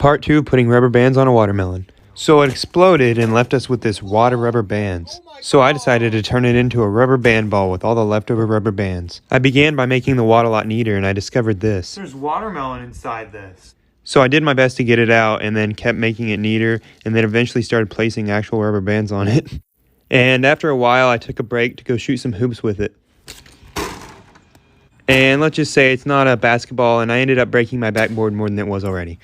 Part 2, putting rubber bands on a watermelon. So it exploded and left us with this wad of rubber bands. So I decided to turn it into a rubber band ball with all the leftover rubber bands. I began by making the wad a lot neater, and I discovered this. There's watermelon inside this. So I did my best to get it out and then kept making it neater, and then eventually started placing actual rubber bands on it. And after a while, I took a break to go shoot some hoops with it. And let's just say it's not a basketball, and I ended up breaking my backboard more than it was already.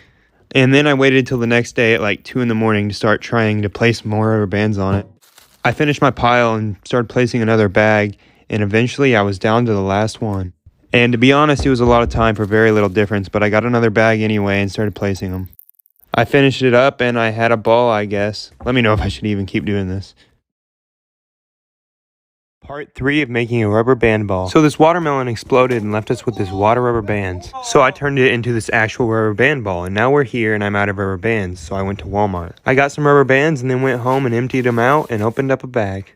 And then I waited till the next day at like 2 in the morning to start trying to place more rubber bands on it. I finished my pile and started placing another bag, and eventually I was down to the last one. And to be honest, it was a lot of time for very little difference, but I got another bag anyway and started placing them. I finished it up and I had a ball, I guess. Let me know if I should even keep doing this. Part 3 of making a rubber band ball. So this watermelon exploded and left us with this wad of rubber bands. So I turned it into this actual rubber band ball, and now we're here and I'm out of rubber bands, so I went to Walmart. I got some rubber bands and then went home and emptied them out and opened up a bag.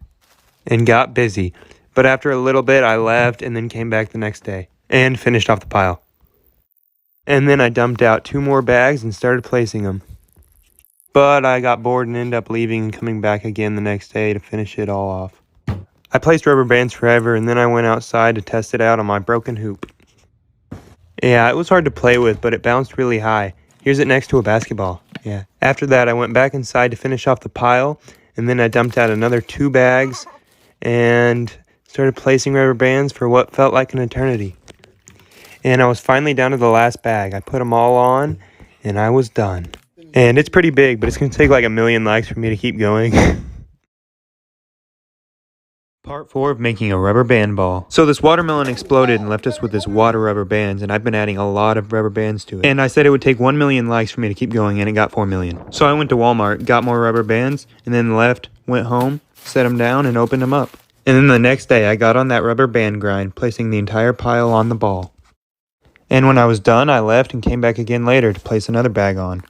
And got busy. But after a little bit I left and then came back the next day. And finished off the pile. And then I dumped out 2 more bags and started placing them. But I got bored and ended up leaving and coming back again the next day to finish it all off. I placed rubber bands forever, and then I went outside to test it out on my broken hoop. Yeah, it was hard to play with, but it bounced really high. Here's it next to a basketball. Yeah. After that, I went back inside to finish off the pile, and then I dumped out another 2 bags and started placing rubber bands for what felt like an eternity. And I was finally down to the last bag. I put them all on, and I was done. And it's pretty big, but it's going to take like 1,000,000 likes for me to keep going. Part 4 of making a rubber band ball. So this watermelon exploded and left us with this wad of rubber bands, and I've been adding a lot of rubber bands to it. And I said it would take 1,000,000 likes for me to keep going, and it got 4,000,000. So I went to Walmart, got more rubber bands, and then left, went home, set them down, and opened them up. And then the next day, I got on that rubber band grind, placing the entire pile on the ball. And when I was done, I left and came back again later to place another bag on.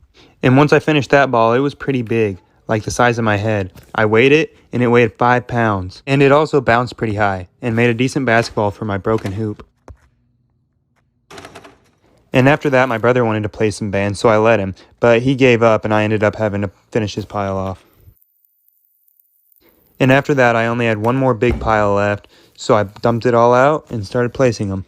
And once I finished that ball, it was pretty big, like the size of my head. I weighed it, and it weighed 5 pounds. And it also bounced pretty high, and made a decent basketball for my broken hoop. And after that, my brother wanted to play some bands, so I let him. But he gave up, and I ended up having to finish his pile off. And after that, I only had 1 more big pile left, so I dumped it all out and started placing them.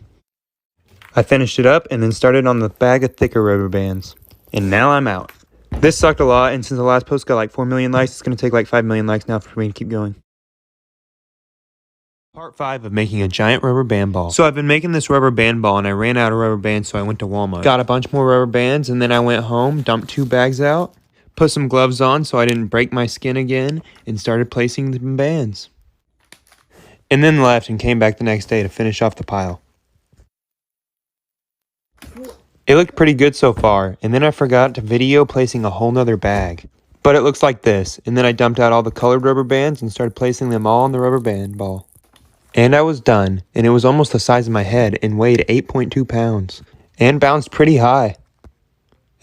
I finished it up, and then started on the bag of thicker rubber bands. And now I'm out. This sucked a lot, and since the last post got like 4,000,000 likes, it's going to take like 5,000,000 likes now for me to keep going. Part 5 of making a giant rubber band ball. So I've been making this rubber band ball, and I ran out of rubber bands, so I went to Walmart. Got a bunch more rubber bands, and then I went home, dumped 2 bags out, put some gloves on so I didn't break my skin again, and started placing the bands. And then left and came back the next day to finish off the pile. It looked pretty good so far, and then I forgot to video placing a whole nother bag. But it looks like this, and then I dumped out all the colored rubber bands and started placing them all on the rubber band ball. And I was done, and it was almost the size of my head and weighed 8.2 pounds. And bounced pretty high.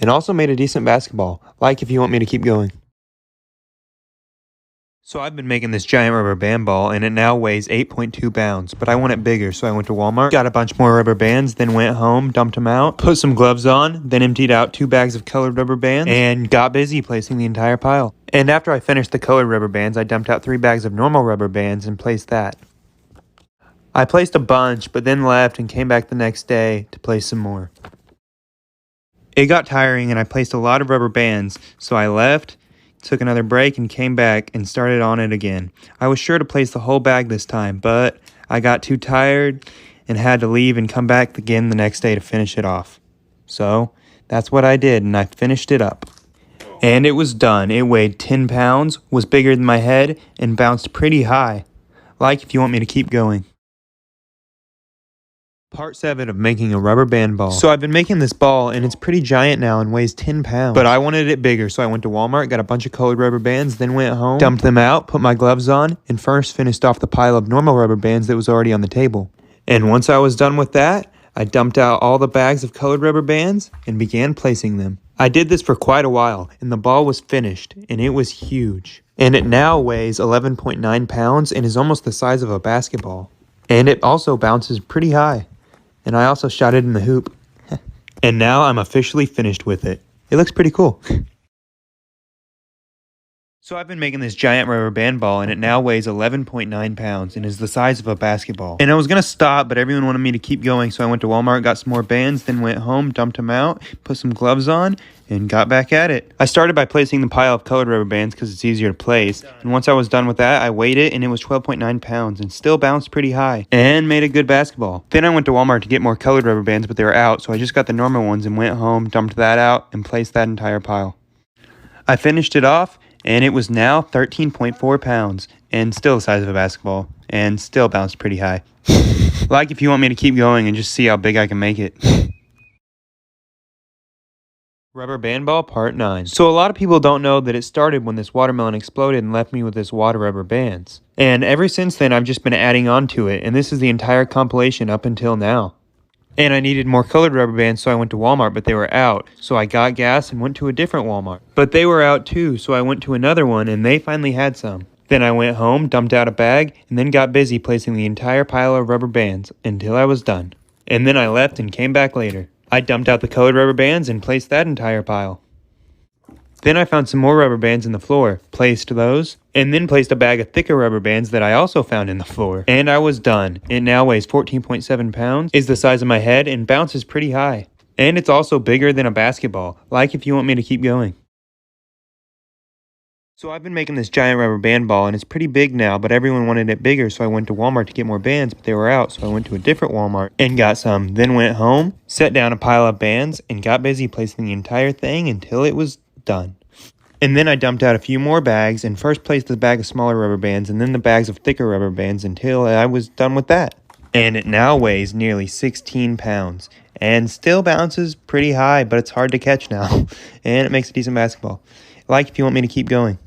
And also made a decent basketball, like if you want me to keep going. So I've been making this giant rubber band ball, and it now weighs 8.2 pounds, but I want it bigger, so I went to Walmart, got a bunch more rubber bands, then went home, dumped them out, put some gloves on, then emptied out 2 bags of colored rubber bands, and got busy placing the entire pile. And after I finished the colored rubber bands, I dumped out 3 bags of normal rubber bands and placed that. I placed a bunch, but then left and came back the next day to place some more. It got tiring, and I placed a lot of rubber bands, so I left, took another break, and came back and started on it again. I was sure to place the whole bag this time, but I got too tired and had to leave and come back again the next day to finish it off. So that's what I did, and I finished it up. And it was done. It weighed 10 pounds, was bigger than my head, and bounced pretty high. Like if you want me to keep going. Part 7 of making a rubber band ball. So I've been making this ball, and it's pretty giant now and weighs 10 pounds. But I wanted it bigger, so I went to Walmart, got a bunch of colored rubber bands, then went home, dumped them out, put my gloves on, and first finished off the pile of normal rubber bands that was already on the table. And once I was done with that, I dumped out all the bags of colored rubber bands and began placing them. I did this for quite a while, and the ball was finished, and it was huge. And it now weighs 11.9 pounds and is almost the size of a basketball. And it also bounces pretty high. And I also shot it in the hoop. And now I'm officially finished with it. It looks pretty cool. So I've been making this giant rubber band ball, and it now weighs 11.9 pounds and is the size of a basketball. And I was going to stop, but everyone wanted me to keep going, so I went to Walmart, got some more bands, then went home, dumped them out, put some gloves on, and got back at it. I started by placing the pile of colored rubber bands because it's easier to place, and once I was done with that, I weighed it, and it was 12.9 pounds, and still bounced pretty high, and made a good basketball. Then I went to Walmart to get more colored rubber bands, but they were out, so I just got the normal ones and went home, dumped that out, and placed that entire pile. I finished it off, and it was now 13.4 pounds, and still the size of a basketball, and still bounced pretty high. Like if you want me to keep going and just see how big I can make it. Rubber band ball part 9. So a lot of people don't know that it started when this watermelon exploded and left me with this wad of rubber bands. And ever since then I've just been adding on to it, and this is the entire compilation up until now. And I needed more colored rubber bands, so I went to Walmart, but they were out. So I got gas and went to a different Walmart. But they were out too, so I went to another one, and they finally had some. Then I went home, dumped out a bag, and then got busy placing the entire pile of rubber bands until I was done. And then I left and came back later. I dumped out the colored rubber bands and placed that entire pile. Then I found some more rubber bands in the floor, placed those, and then placed a bag of thicker rubber bands that I also found in the floor. And I was done. It now weighs 14.7 pounds, is the size of my head, and bounces pretty high. And it's also bigger than a basketball, like if you want me to keep going. So I've been making this giant rubber band ball, and it's pretty big now, but everyone wanted it bigger, so I went to Walmart to get more bands, but they were out, so I went to a different Walmart and got some. Then went home, set down a pile of bands, and got busy placing the entire thing until it was done. And then I dumped out a few more bags and first placed the bag of smaller rubber bands and then the bags of thicker rubber bands until I was done with that. And it now weighs nearly 16 pounds and still bounces pretty high, but it's hard to catch now. And it makes a decent basketball. Like if you want me to keep going.